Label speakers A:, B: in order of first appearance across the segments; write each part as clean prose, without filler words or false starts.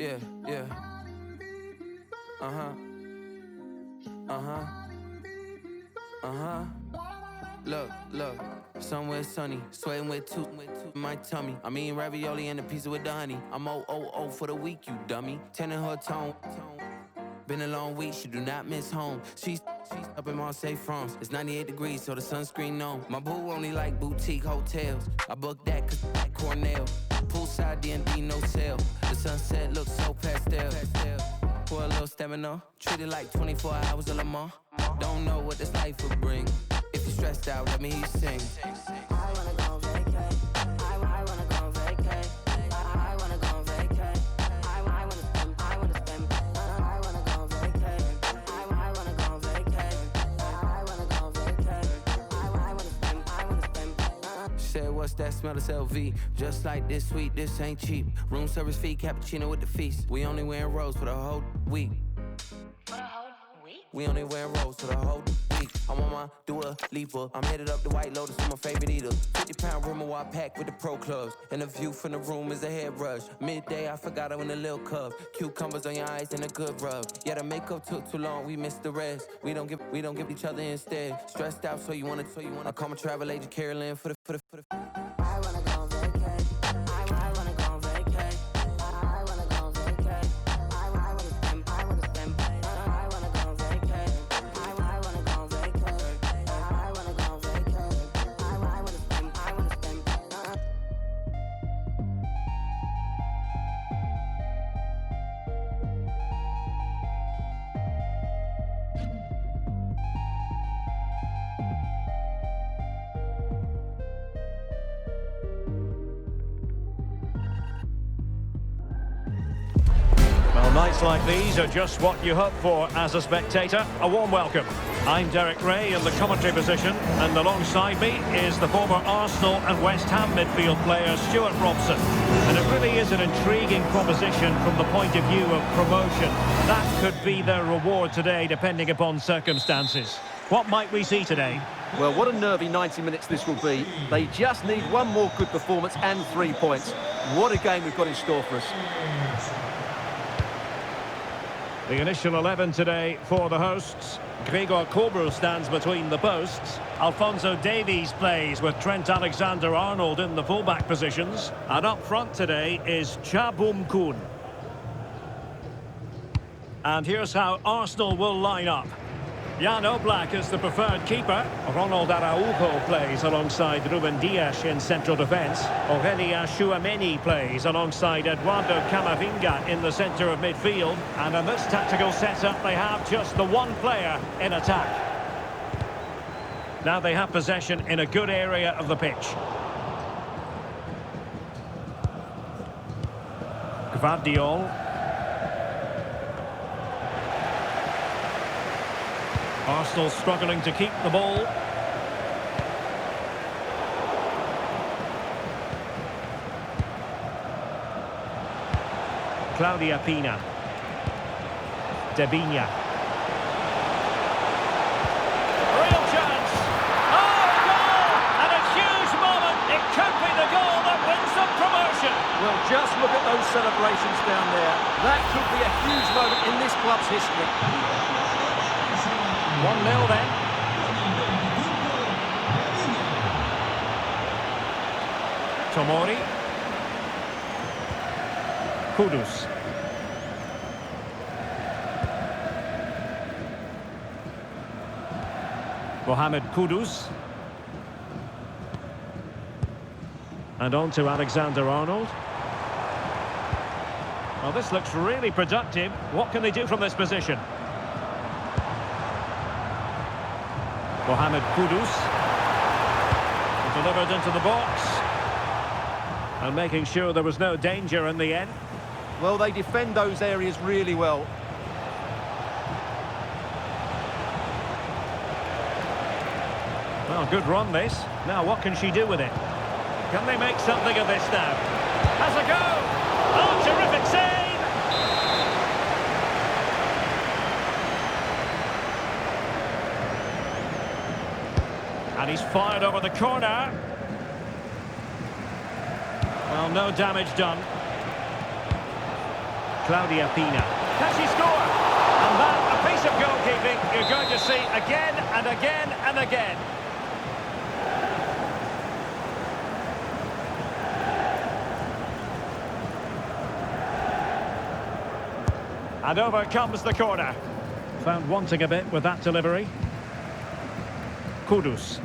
A: Yeah, yeah. Uh-huh. Uh-huh. Uh-huh. Look. Somewhere sunny, sweating with two my tummy. I'm eating ravioli and a pizza with the honey. I'm O for the week, you dummy. Tending her tone. Been a long week, she do not miss home. She's up in Marseille, France. It's 98 degrees, so the sunscreen on. My boo only like boutique hotels. I booked that cause like Cornell. Poolside D&D, no sale. The sunset looks so pastel. For a little stamina, treat it like 24 hours of Le Mans. Don't know what this life will bring. If you're stressed out, let me hear you sing.
B: I wanna go vacay. I wanna go vacay. I wanna go vacay. I wanna spend. I wanna go vacay. I wanna go vacay. I wanna go vacay. I wanna spend.
A: Said, what's that smell? It's LV. Just like this sweet, this ain't cheap. Room service fee, cappuccino with the feast. We only wearing rose for the whole week. We only wearing rose for the whole week. I'm on my Dua Lipa. I'm headed up the White Lotus for my favorite eater. 50-pound room I packed with the pro clubs. And the view from the room is a head rush. Midday, I forgot I in a little cup. Cucumbers on your eyes and a good rub. Yeah, the makeup took too long, we missed the rest. We don't give each other instead. Stressed out, so you wanna. I call my travel agent Carolyn for the.
B: I wanna go vacay. I wanna go vacay. I wanna go vacay. I wanna spend. I wanna go vacay. I wanna go vacay. I wanna go vacay. I wanna spend.
C: Well, nights like these are just what you hope for as a spectator. A warm welcome. I'm Derek Ray in the commentary position, and alongside me is the former Arsenal and West Ham midfield player Stuart Robson. And it really is an intriguing proposition from the point of view of promotion. That could be their reward today, depending upon circumstances. What might we see today?
D: Well, what a nervy 90 minutes this will be. They just need one more good performance and 3 points. What a game we've got in store for us.
C: The initial 11 today for the hosts. Gregor Kobel stands between the posts. Alphonso Davies plays with Trent Alexander-Arnold in the fullback positions. And up front today is Cha Bum-Kun. And here's how Arsenal will line up. Jan Oblak is the preferred keeper. Ronald Araujo plays alongside Ruben Dias in central defence. Aurelien Tchouameni plays alongside Eduardo Camavinga in the centre of midfield. And in this tactical setup, they have just the one player in attack. Now they have possession in a good area of the pitch. Gvardiol. Arsenal struggling to keep the ball. Claudia Pina. Debinha. Real chance. Oh, goal! And a huge moment. It could be the goal that wins them promotion.
D: Well, just look at those celebrations down there. That could be a huge moment in this club's history.
C: 1-0 then. Tomori. Kudus. Mohamed Kudus. And on to Alexander-Arnold. Well, this looks really productive. What can they do from this position? Mohamed Kudus. Delivered into the box. And making sure there was no danger in the end.
D: Well, they defend those areas really well.
C: Well, good run this. Now what can she do with it? Can they make something of this now? Has a go! Oh, terrific save! And he's fired over the corner. Well, no damage done. Claudia Pina. Can she score? And that, a piece of goalkeeping you're going to see again and again and again. And over comes the corner. Found wanting a bit with that delivery. Kudus.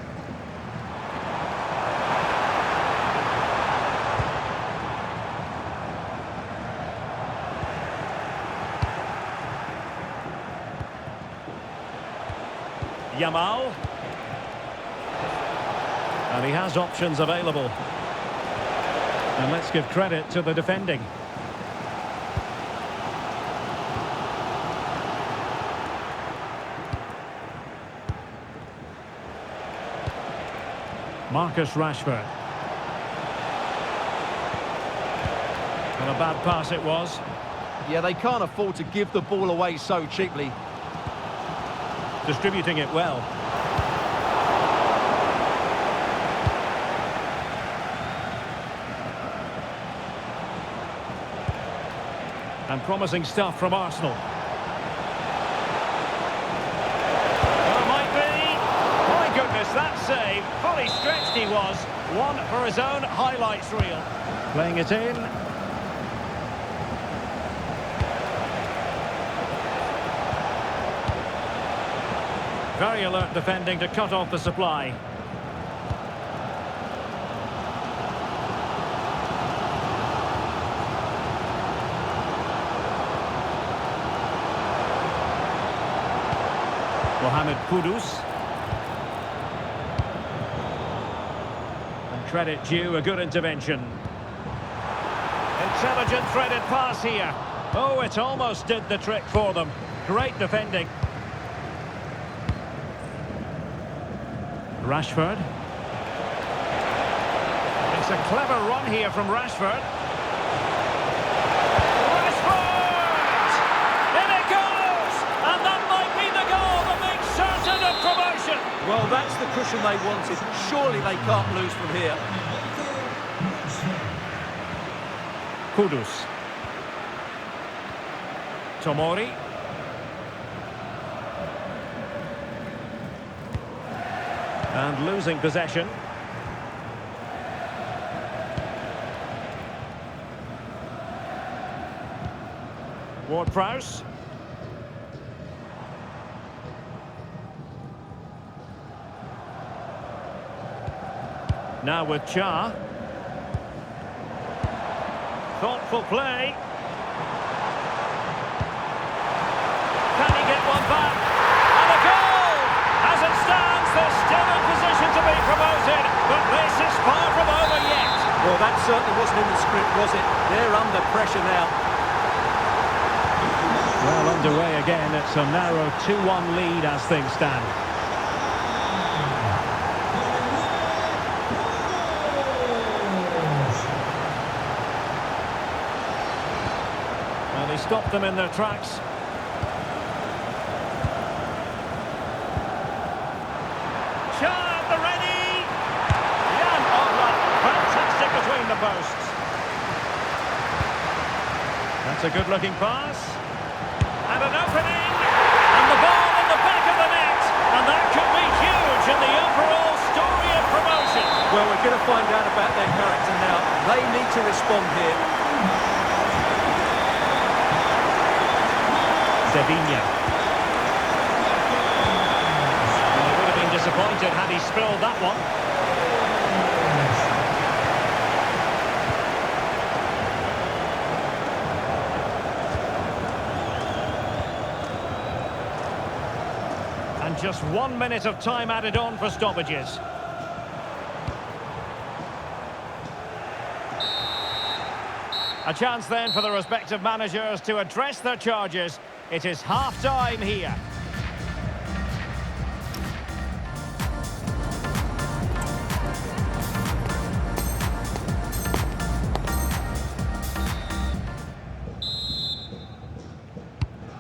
C: Yamal. And he has options available. And let's give credit to the defending. Marcus Rashford. And a bad pass it was.
D: Yeah, they can't afford to give the ball away so cheaply.
C: Distributing it well. And promising stuff from Arsenal. Well, it might be. My goodness, that save. Fully stretched he was. One for his own highlights reel. Playing it in. Very alert defending to cut off the supply. Mohamed Kudus. And credit due, a good intervention. Intelligent threaded pass here. Oh, it almost did the trick for them. Great defending. Rashford. It's a clever run here from Rashford. Rashford! In it goes! And that might be the goal that makes certain of promotion.
D: Well, that's the cushion they wanted. Surely they can't lose from here.
C: Kudus. Tomori. And losing possession. Ward-Prowse. Now with Cha. Thoughtful play. Can he get one back? And a goal! As it stands, they're still in position to be promoted, but this is far from over yet.
D: Well, that certainly wasn't in the script, was it? They're under pressure now.
C: Well, underway again. It's a narrow 2-1 lead as things stand. Well, he stopped them in their tracks. The posts. That's a good-looking pass. And an opening. And the ball in the back of the net. And that could be huge in the overall story of promotion.
D: Well, we're going to find out about their character now. They need to respond here.
C: Sevilla. Well, he would have been disappointed had he spilled that one. And just 1 minute of time added on for stoppages. A chance then for the respective managers to address their charges. It is half-time here.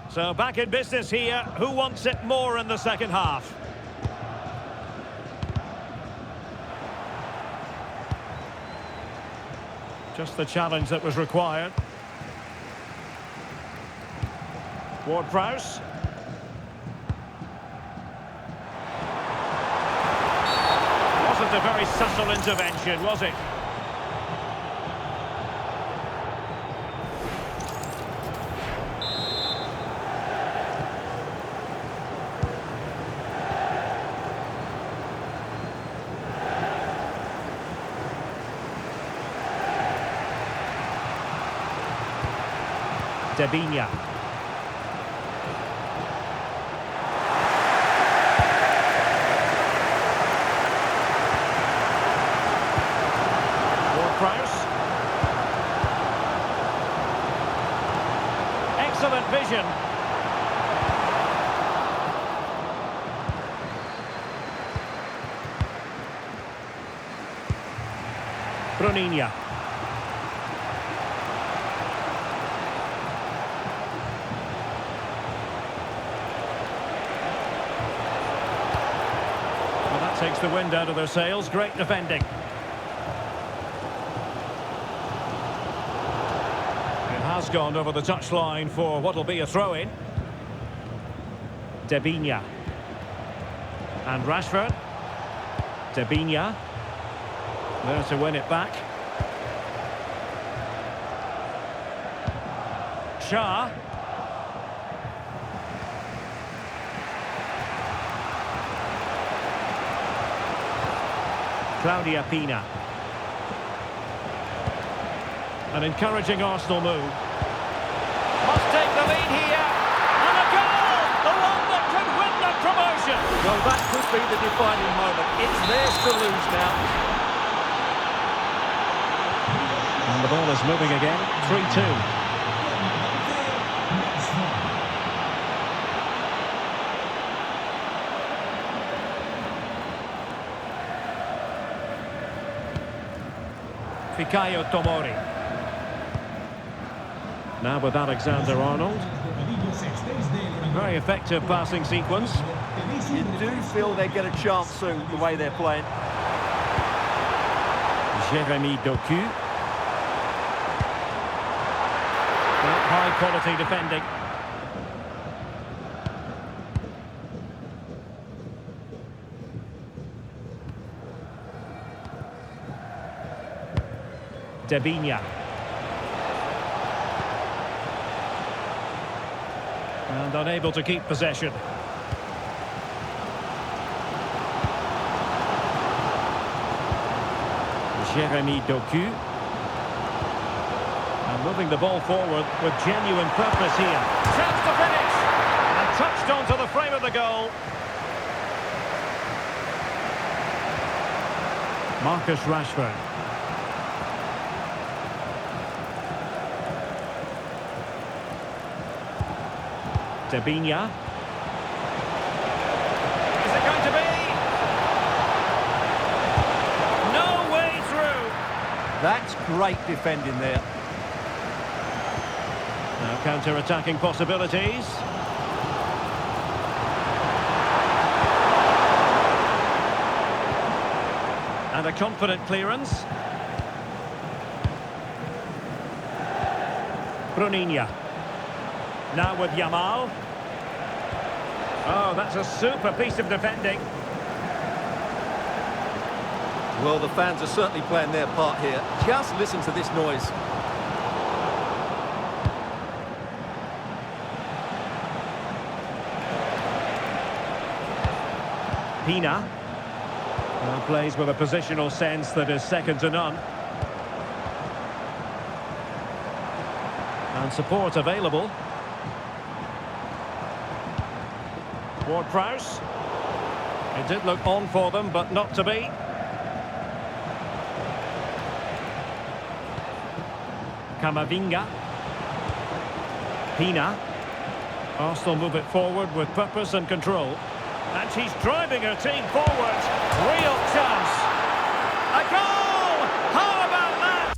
C: So back in business here. Who wants it more in the second half? Just the challenge that was required. Ward-Prowse. Wasn't a very subtle intervention, was it? Debinha. Ward-Prowse. Excellent vision. Bruninia. Takes the wind out of their sails. Great defending. It has gone over the touchline for what will be a throw-in. Debinha. And Rashford. Debinha. There to win it back. Shah. Claudia Pina. An encouraging Arsenal move. Must take the lead here. And a goal! The one that could win the promotion.
D: Well, that could be the defining moment. It's theirs to lose now.
C: And the ball is moving again. 3-2. Fikayo Tomori. Now with Alexander-Arnold. Very effective passing sequence.
D: You do feel they get a chance soon, the way they're playing.
C: Jeremy Doku. High quality defending. Debinha. And unable to keep possession. Jeremy Doku. And moving the ball forward with genuine purpose here. Chance to finish! And touched onto the frame of the goal. Marcus Rashford. Debinha. Is it going to be? No way through.
D: That's great defending there.
C: Now counter-attacking possibilities. And a confident clearance. Bruninia. Now with Yamal. Oh, that's a super piece of defending.
D: Well, the fans are certainly playing their part here. Just listen to this noise.
C: Pina. Well, plays with a positional sense that is second to none. And support available. Ward-Prowse. It did look on for them, but not to be. Camavinga. Pina. Arsenal move it forward with purpose and control. And she's driving her team forward. Real chance. A goal! How about that?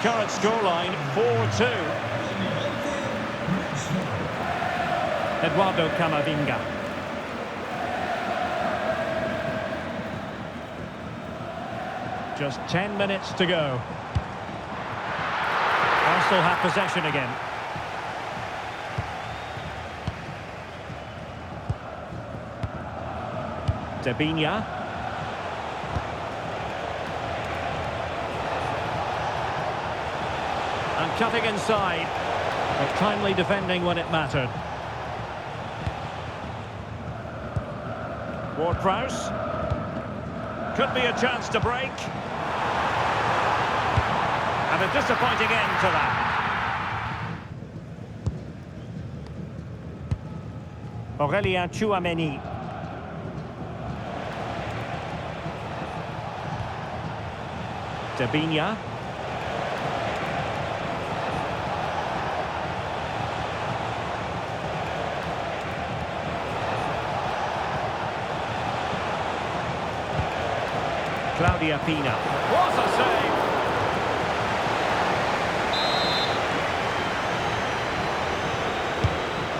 C: current scoreline 4-2. Eduardo Camavinga. Just 10 minutes to go. Arsenal have possession again. Debinha. And cutting inside. But timely defending when it mattered. Ward-Prowse. Could be a chance to break. And a disappointing end to that. Aurélien Tchouaméni. Debinha. Claudia Pina. What a save!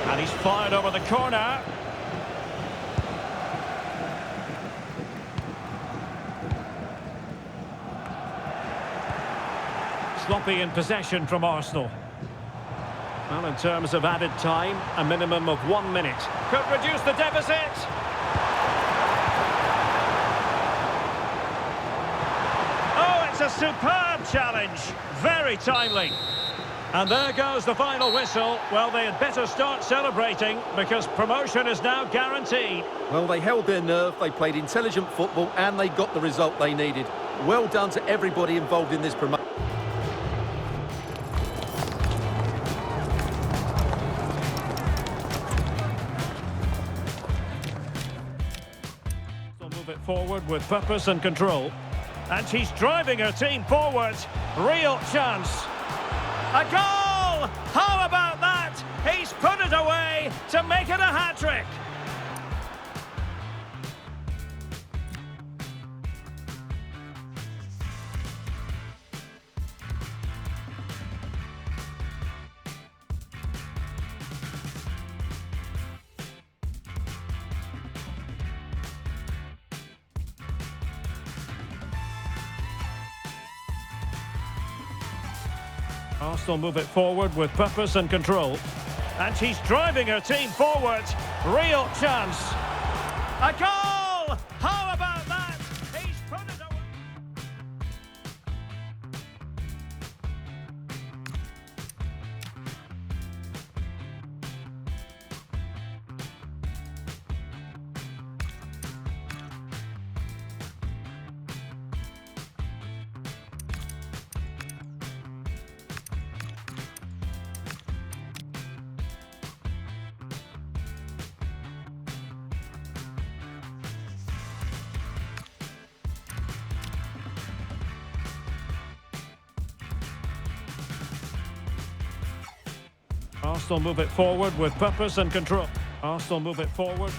C: And he's fired over the corner. Sloppy in possession from Arsenal. Well, in terms of added time, a minimum of 1 minute. Could reduce the deficit. Oh, it's a superb challenge. Very timely. And there goes the final whistle. Well, they had better start celebrating because promotion is now guaranteed.
D: Well, they held their nerve, they played intelligent football, and they got the result they needed. Well done to everybody involved in this promotion.
C: They'll move it forward with purpose and control. And she's driving her team forward. Real chance. A goal! How about that? He's put it away to make it a hat-trick. Arsenal move it forward with purpose and control. And she's driving her team forward. Real chance. A goal! How about that? He's put it away. Arsenal move it forward with purpose and control. Arsenal move it forward.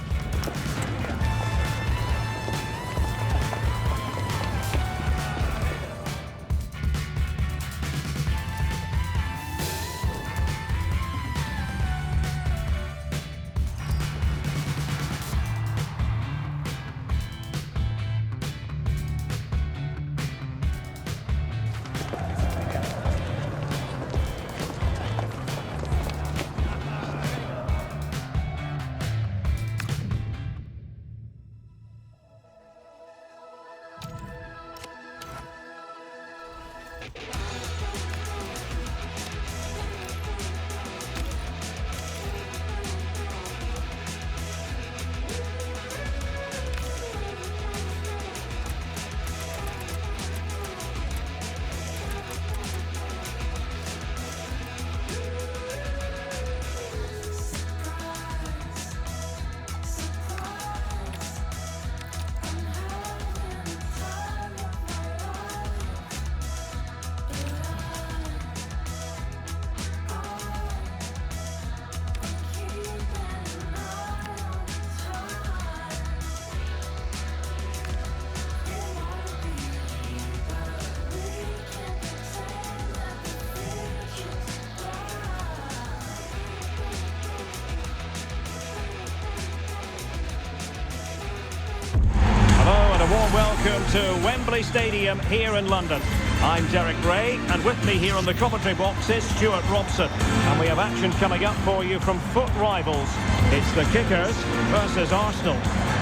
C: warm welcome to Wembley Stadium here in London. I'm Derek Ray, and with me here on the commentary box is Stuart Robson. And we have action coming up for you from foot rivals. It's the Kickers versus Arsenal.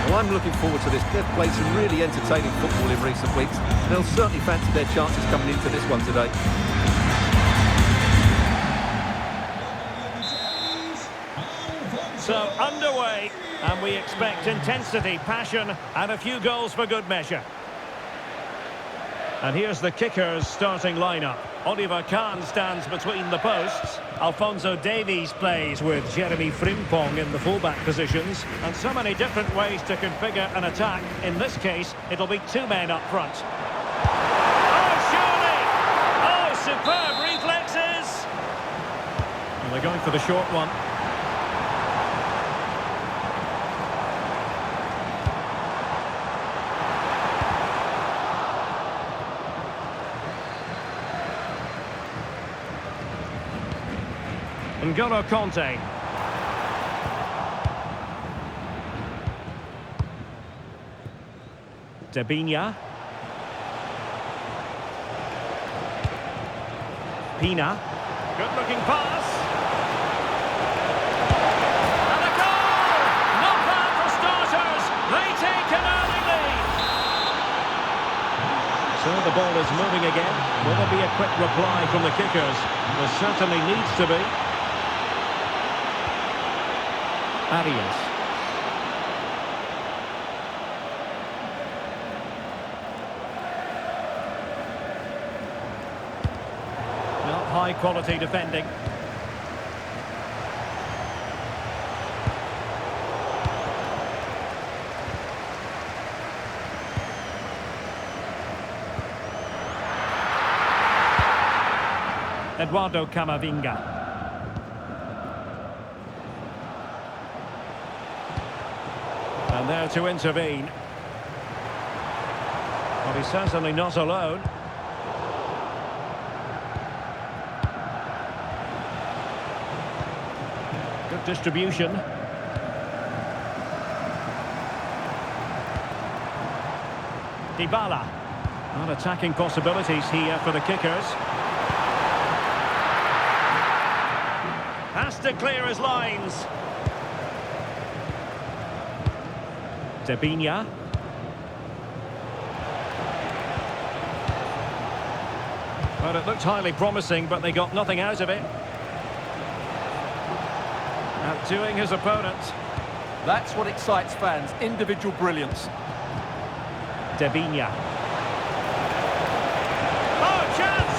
D: Well, I'm looking forward to this. They've played some really entertaining football in recent weeks. They'll certainly fancy their chances coming into this one today.
C: So underway, and we expect intensity, passion, and a few goals for good measure. And here's the Kickers' starting lineup. Oliver Kahn stands between the posts. Alphonso Davies plays with Jeremy Frimpong in the fullback positions. And so many different ways to configure an attack. In this case, it'll be two men up front. Oh, surely! Oh, superb reflexes! And they're going for the short one. N'Golo Kanté. Debinha. Pina. Good-looking pass. And a goal! Not bad for starters. They take an early lead. So the ball is moving again. Will there be a quick reply from the Kickers? There certainly needs to be. Arias. Well, high quality defending. Eduardo Camavinga. And there to intervene. Well, he's certainly not alone. Good distribution. Dybala. Well, attacking possibilities here for the Kickers. Has to clear his lines. Debinha. Well, it looked highly promising, but they got nothing out of it. Outdoing his opponent.
D: That's what excites fans, individual brilliance.
C: Debinha. Oh, chance!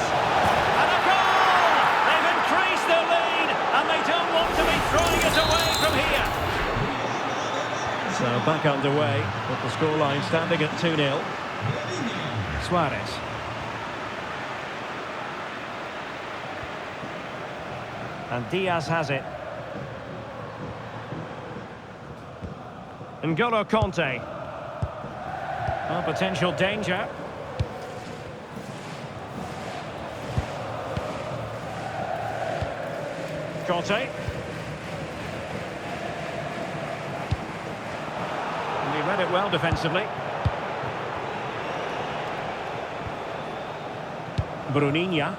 C: And a goal! They've increased their lead, and they don't want to be throwing it away from here. So back underway, with the scoreline standing at 2-0. Suarez. And Diaz has it. N'Golo Kanté. Oh, potential danger. Kanté. He read it well defensively. Bruninha.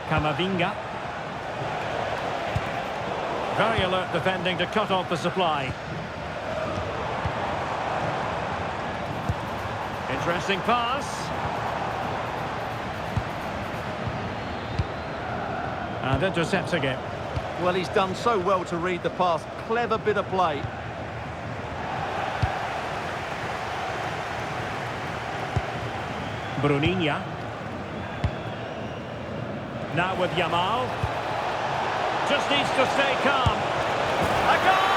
C: Camavinga. Very alert defending to cut off the supply. Interesting pass. And intercepting it.
D: Well, he's done so well to read the pass. Clever bit of play.
C: Bruninha. Now with Yamal. Just needs to stay calm. A goal!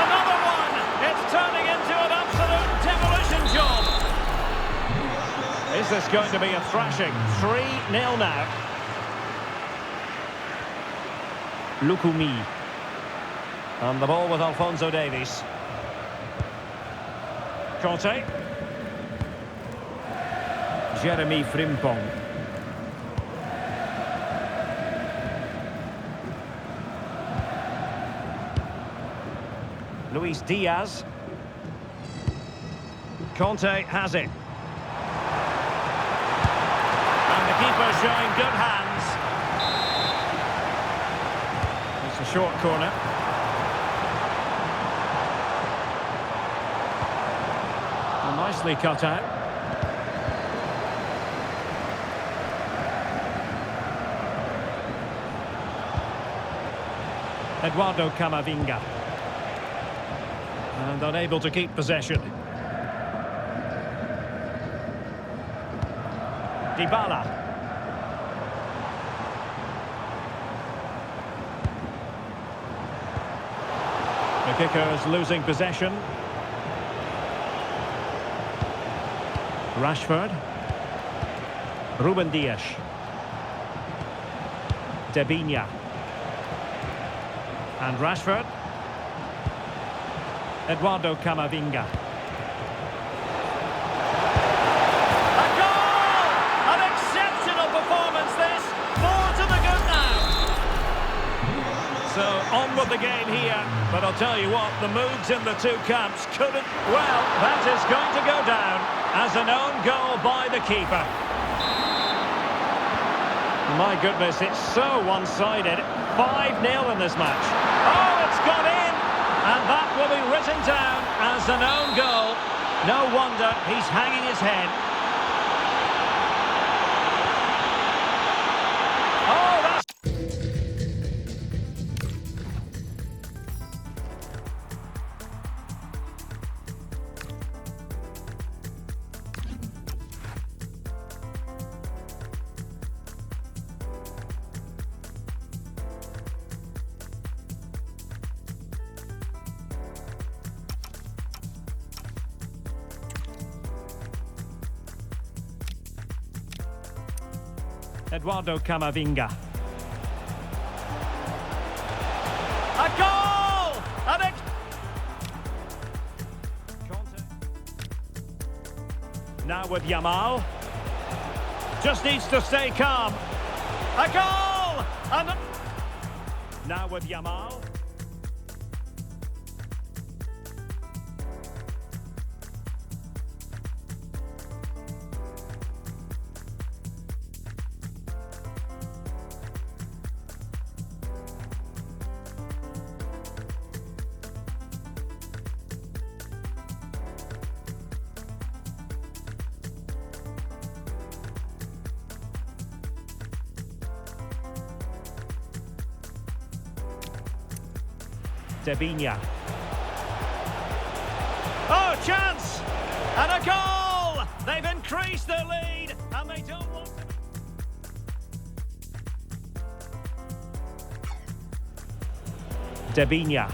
C: Another one! It's turning into an absolute demolition job. Is this going to be a thrashing? 3-0 now. Lukumi. On the ball with Alphonso Davies. Kanté. Jeremy Frimpong. Luis Diaz. Conte has it. And the keeper showing good hands. It's a short corner. Well, nicely cut out. Eduardo Camavinga. And unable to keep possession. Dybala. The kicker is losing possession. Rashford. Ruben Dias. Debinha. And Rashford. Eduardo Camavinga. A goal! An exceptional performance this. 4 to the good now. So on with the game here. But I'll tell you what, the moods in the two camps couldn't... Well, that is going to go down as an own goal by the keeper. My goodness, it's so one-sided. 5-0 in this match. Oh, it's gone in! And that will be written down as an own goal. No wonder he's hanging his head. Oh, that's... Eduardo Camavinga. A goal! Now with Yamal. Just needs to stay calm. A goal! Now with Yamal. Debinha. Oh, chance! And a goal! They've increased their lead, and they don't want to... Debinha.